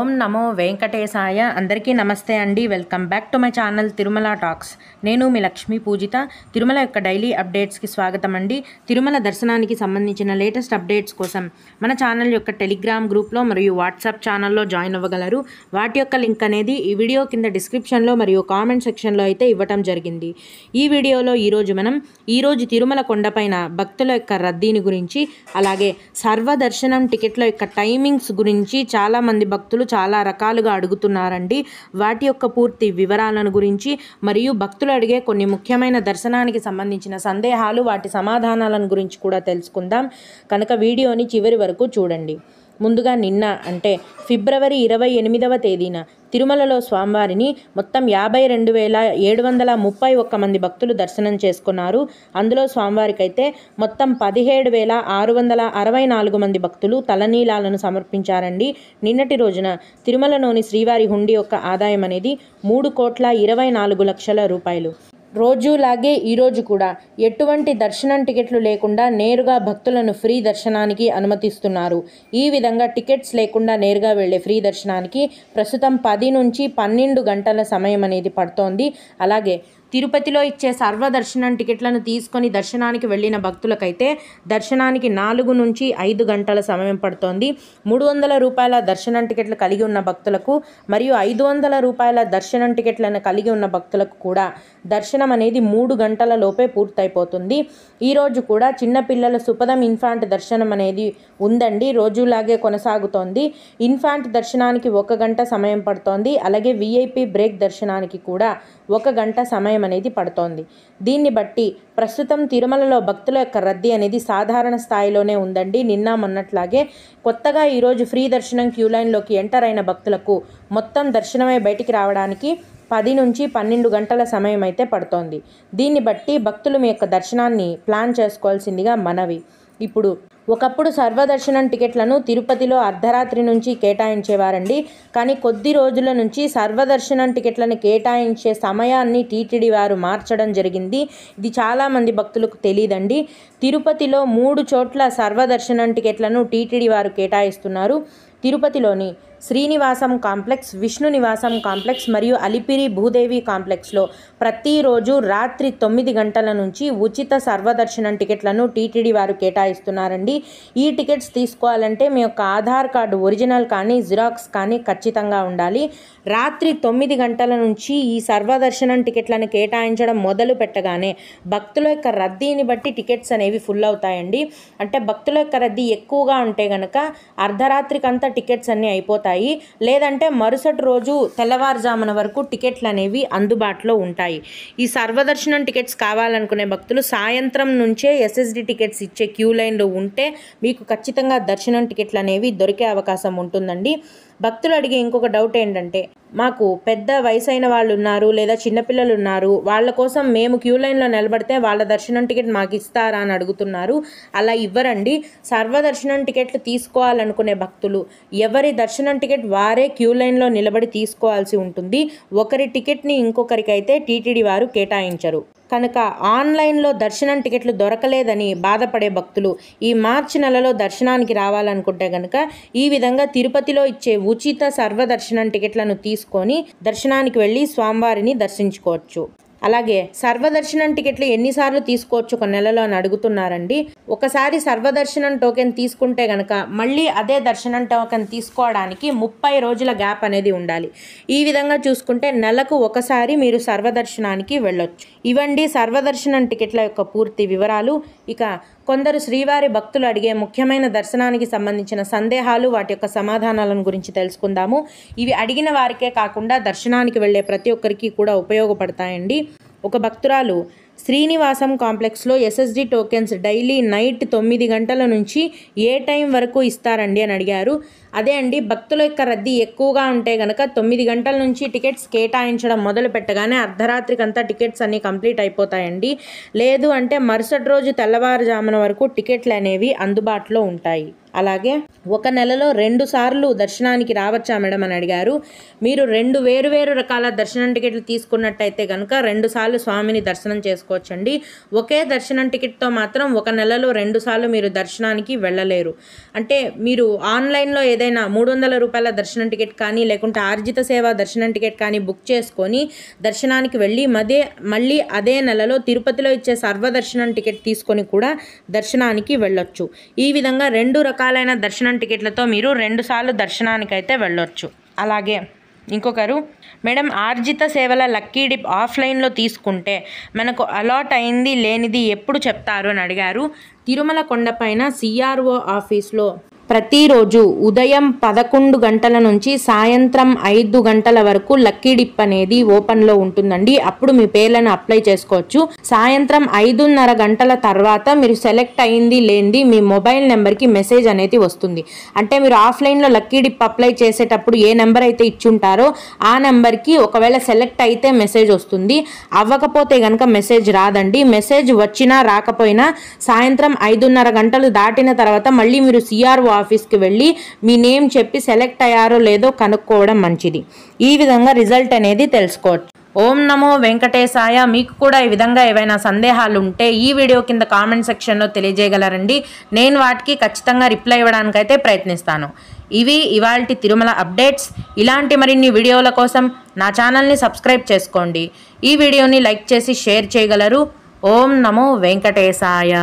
ఓం నమో వెంకటేశాయ. అందరికీ నమస్తే అండి. Welcome back to my channel Tirumala talks. నేను మీ లక్ష్మీ పూజిత. తిరుమల యొక్క డైలీ అప్డేట్స్కి స్వాగతం అండి. తిరుమల దర్శనానికి సంబంధించిన లేటెస్ట్ అప్డేట్స్ కోసం మన ఛానల్ యొక్క టెలిగ్రామ్ గ్రూప్లో మరియు వాట్సాప్ ఛానల్లో జాయిన్ అవ్వగలరు. వాటి యొక్క లింక్ అనేది ఈ వీడియో కింద డిస్క్రిప్షన్లో మరియు కామెంట్ సెక్షన్లో అయితే ఇవ్వటం జరిగింది. ఈ వీడియోలో ఈరోజు తిరుమల కొండపైన భక్తుల యొక్క రద్దీని గురించి, అలాగే సర్వదర్శనం టికెట్ల యొక్క టైమింగ్స్ గురించి చాలామంది భక్తులు చాలా రకాలుగా అడుగుతున్నారండి. వాటి యొక్క పూర్తి వివరాలను గురించి మరియు భక్తులు అడిగే కొన్ని ముఖ్యమైన దర్శనానికి సంబంధించిన సందేహాలు, వాటి సమాధానాలను గురించి కూడా తెలుసుకుందాం. కనుక వీడియోని చివరి వరకు చూడండి. ముందుగా నిన్న అంటే ఫిబ్రవరి 28వ తేదీన తిరుమలలో స్వామివారిని మొత్తం 52,731 మంది భక్తులు దర్శనం చేసుకున్నారు. అందులో స్వామివారికి అయితే మొత్తం 17,664 మంది భక్తులు తలనీలాలను సమర్పించారండి. నిన్నటి రోజున తిరుమలలోని శ్రీవారి హుండీ యొక్క ఆదాయం అనేది 3,24,00,000 రూపాయలు. రోజులాగే ఈరోజు కూడా ఎటువంటి దర్శనం టికెట్లు లేకుండా నేరుగా భక్తులను ఫ్రీ దర్శనానికి అనుమతిస్తున్నారు. ఈ విధంగా టికెట్స్ లేకుండా నేరుగా వెళ్ళే ఫ్రీ దర్శనానికి ప్రస్తుతం 10 నుంచి 12 గంటల సమయం అనేది పడుతోంది. అలాగే తిరుపతిలో ఇచ్చే సర్వదర్శనం టికెట్లను తీసుకొని దర్శనానికి వెళ్ళిన భక్తులకైతే దర్శనానికి 4 నుంచి 5 గంటల సమయం పడుతోంది. 300 రూపాయల దర్శనం టికెట్లు కలిగి ఉన్న భక్తులకు మరియు 500 రూపాయల దర్శనం టికెట్లను కలిగి ఉన్న భక్తులకు కూడా దర్శనం అనేది 3 గంటల లోపే పూర్తయిపోతుంది. ఈరోజు కూడా చిన్నపిల్లల సుపదం ఇన్ఫాంట్ దర్శనం అనేది ఉందండి. రోజులాగే కొనసాగుతోంది. ఇన్ఫాంట్ దర్శనానికి 1 గంట సమయం పడుతోంది. అలాగే విఐపి బ్రేక్ దర్శనానికి కూడా 1 గంట సమయం అనేది పడుతోంది. దీన్ని బట్టి ప్రస్తుతం తిరుమలలో భక్తుల యొక్క రద్దీ అనేది సాధారణ స్థాయిలోనే ఉందండి. నిన్న మొన్నట్లాగే కొత్తగా ఈరోజు ఫ్రీ దర్శనం క్యూ లైన్లోకి ఎంటర్ అయిన భక్తులకు మొత్తం దర్శనమై బయటికి రావడానికి 10 నుంచి 12 గంటల సమయం అయితే పడుతోంది. దీన్ని బట్టి భక్తులు మీ యొక్క దర్శనాన్ని ప్లాన్ చేసుకోవాల్సిందిగా మనవి. ఇప్పుడు ఒకప్పుడు సర్వదర్శనం టికెట్లను తిరుపతిలో అర్ధరాత్రి నుంచి కేటాయించేవారండి. కానీ కొద్ది రోజుల నుంచి సర్వదర్శనం టికెట్లను కేటాయించే సమయాన్ని టీటీడీ వారు మార్చడం జరిగింది. ఇది చాలామంది భక్తులకు తెలియదండి. తిరుపతిలో 3 చోట్ల సర్వదర్శనం టికెట్లను టీటీడీ వారు కేటాయిస్తున్నారు. తిరుపతిలోని శ్రీనివాసం కాంప్లెక్స్, విష్ణు నివాసం కాంప్లెక్స్ మరియు అలిపిరి భూదేవి కాంప్లెక్స్లో ప్రతిరోజు రాత్రి 9 గంటల నుంచి ఉచిత సర్వదర్శనం టికెట్లను టీటీడీ వారు కేటాయిస్తున్నారండి. ఈ టికెట్స్ తీసుకోవాలంటే మీ యొక్క ఆధార్ కార్డు ఒరిజినల్ కానీ జిరాక్స్ కానీ ఖచ్చితంగా ఉండాలి. రాత్రి 9 గంటల నుంచి ఈ సర్వదర్శనం టికెట్లను కేటాయించడం మొదలు పెట్టగానే భక్తుల యొక్క రద్దీని బట్టి టికెట్స్ అనేవి ఫుల్ అవుతాయండి. అంటే భక్తుల యొక్క రద్దీ ఎక్కువగా ఉంటే కనుక అర్ధరాత్రికంతా టికెట్స్ అన్నీ అయిపోతాయి. లేదంటే మరుసటి రోజు తెల్లవారుజామున వరకు టికెట్లు అనేవి అందుబాటులో ఉంటాయి. ఈ సర్వదర్శనం టికెట్స్ కావాలనుకునే భక్తులు సాయంత్రం నుంచే ఎస్ఎస్డి టికెట్స్ ఇచ్చే క్యూ లైన్లో ఉంటే మీకు ఖచ్చితంగా దర్శనం టికెట్లు అనేవి దొరికే అవకాశం ఉంటుందండి. భక్తులు అడిగే ఇంకొక డౌట్ ఏంటంటే, మాకు పెద్ద వయసైన వాళ్ళు ఉన్నారు లేదా చిన్నపిల్లలు ఉన్నారు, వాళ్ళ కోసం మేము క్యూ లైన్లో నిలబడితే వాళ్ళ దర్శనం టికెట్ మాకు ఇస్తారా అని అడుగుతున్నారు. అలా ఇవ్వరండి. సర్వదర్శనం టికెట్లు తీసుకోవాలనుకునే భక్తులు ఎవరి దర్శనం టికెట్ వారే క్యూ లైన్లో నిలబడి తీసుకోవాల్సి ఉంటుంది. ఒకరి టికెట్ని ఇంకొకరికైతే టీటీడీ వారు కేటాయించరు. కనుక ఆన్లైన్లో దర్శనం టికెట్లు దొరకలేదని బాధపడే భక్తులు ఈ మార్చి నెలలో దర్శనానికి రావాలనుకుంటే కనుక ఈ విధంగా తిరుపతిలో ఇచ్చే ఉచిత సర్వదర్శనం టికెట్లను తీసుకొని దర్శనానికి వెళ్ళి స్వామివారిని దర్శించుకోవచ్చు. అలాగే సర్వదర్శనం టికెట్లు ఎన్నిసార్లు తీసుకోవచ్చు ఒక నెలలో అని అడుగుతున్నారండి. ఒకసారి సర్వదర్శనం టోకెన్ తీసుకుంటే కనుక మళ్ళీ అదే దర్శనం టోకెన్ తీసుకోవడానికి 30 రోజుల గ్యాప్ అనేది ఉండాలి. ఈ విధంగా చూసుకుంటే నెలకు ఒకసారి మీరు సర్వదర్శనానికి వెళ్ళొచ్చు. ఇవండి సర్వదర్శనం టికెట్ల యొక్క పూర్తి వివరాలు. ఇక కొందరు శ్రీవారి భక్తులు అడిగే ముఖ్యమైన దర్శనానికి సంబంధించిన సందేహాలు, వాటి యొక్క సమాధానాలను గురించి తెలుసుకుందాము. ఇవి అడిగిన వారికే కాకుండా దర్శనానికి వెళ్ళే ప్రతి ఒక్కరికి కూడా ఉపయోగపడతాయండి. ఒక భక్తురాలు శ్రీనివాసం కాంప్లెక్స్లో ఎస్ఎస్డి టోకెన్స్ డైలీ నైట్ 9 గంటల నుంచి ఏ టైం వరకు ఇస్తారండి అని అడిగారు. అదే అండి, భక్తుల యొక్క రద్దీ ఎక్కువగా ఉంటే కనుక 9 గంటల నుంచి టికెట్స్ కేటాయించడం మొదలు పెట్టగానే అర్ధరాత్రికంతా టికెట్స్ అన్నీ కంప్లీట్ అయిపోతాయండి. లేదు అంటే మరుసటి రోజు తెల్లవారుజామున వరకు టికెట్లు అనేవి అందుబాటులో ఉంటాయి. అలాగే ఒక నెలలో 2 సార్లు దర్శనానికి రావచ్చా మేడం అని అడిగారు. మీరు 2 వేరు రకాల దర్శనం టికెట్లు తీసుకున్నట్టయితే కనుక 2 సార్లు స్వామిని దర్శనం చేసుకోవచ్చండి. ఒకే దర్శనం టికెట్తో మాత్రం ఒక నెలలో 2 సార్లు మీరు దర్శనానికి వెళ్ళలేరు. అంటే మీరు ఆన్లైన్లో ఏదైతే ఏదైనా 300 రూపాయల దర్శనం టికెట్ కానీ లేకుంటే ఆర్జిత సేవ దర్శనం టికెట్ కానీ బుక్ చేసుకొని దర్శనానికి వెళ్ళి మళ్ళీ అదే నెలలో తిరుపతిలో ఇచ్చే సర్వదర్శనం టికెట్ తీసుకొని కూడా దర్శనానికి వెళ్ళొచ్చు. ఈ విధంగా 2 రకాలైన దర్శనం టికెట్లతో మీరు 2 సార్లు దర్శనానికైతే వెళ్ళొచ్చు. అలాగే ఇంకొకరు, మేడం ఆర్జిత సేవల లక్కీ డిప్ ఆఫ్లైన్లో తీసుకుంటే మనకు అలాట్ అయింది లేనిది ఎప్పుడు చెప్తారు అని అడిగారు. తిరుమల కొండపైన CRO ఆఫీస్లో ప్రతిరోజు ఉదయం 11 గంటల నుంచి సాయంత్రం 5 గంటల వరకు లక్కీ డిప్ అనేది ఓపెన్లో ఉంటుందండి. అప్పుడు మీ పేర్లను అప్లై చేసుకోవచ్చు. సాయంత్రం 5:30 గంటల తర్వాత మీరు సెలెక్ట్ అయింది లేనిది మీ మొబైల్ నెంబర్కి మెసేజ్ అనేది వస్తుంది. అంటే మీరు ఆఫ్లైన్లో లక్కీ డిప్ అప్లై చేసేటప్పుడు ఏ నెంబర్ అయితే ఇచ్చుంటారో ఆ నెంబర్కి ఒకవేళ సెలెక్ట్ అయితే మెసేజ్ వస్తుంది. అవ్వకపోతే కనుక మెసేజ్ రాదండి. మెసేజ్ వచ్చినా రాకపోయినా సాయంత్రం 5:30 గంటలు దాటిన తర్వాత మళ్ళీ మీరు CRO ఆఫీస్కి వెళ్ళి మీ నేమ్ చెప్పి సెలెక్ట్ అయ్యారో లేదో కనుక్కోవడం మంచిది. ఈ విధంగా రిజల్ట్ అనేది తెలుసుకోవచ్చు. ఓం నమో వెంకటేశాయ. మీకు కూడా ఈ విధంగా ఏవైనా సందేహాలు ఉంటే ఈ వీడియో కింద కామెంట్ సెక్షన్లో తెలియజేయగలరండి. నేను వాటికి ఖచ్చితంగా రిప్లై ఇవ్వడానికైతే ప్రయత్నిస్తాను. ఇవి ఇవాల్టి తిరుమల అప్డేట్స్. ఇలాంటి మరిన్ని వీడియోల కోసం నా ఛానల్ని సబ్స్క్రైబ్ చేసుకోండి. ఈ వీడియోని లైక్ చేసి షేర్ చేయగలరు. ఓం నమో వెంకటేశాయ.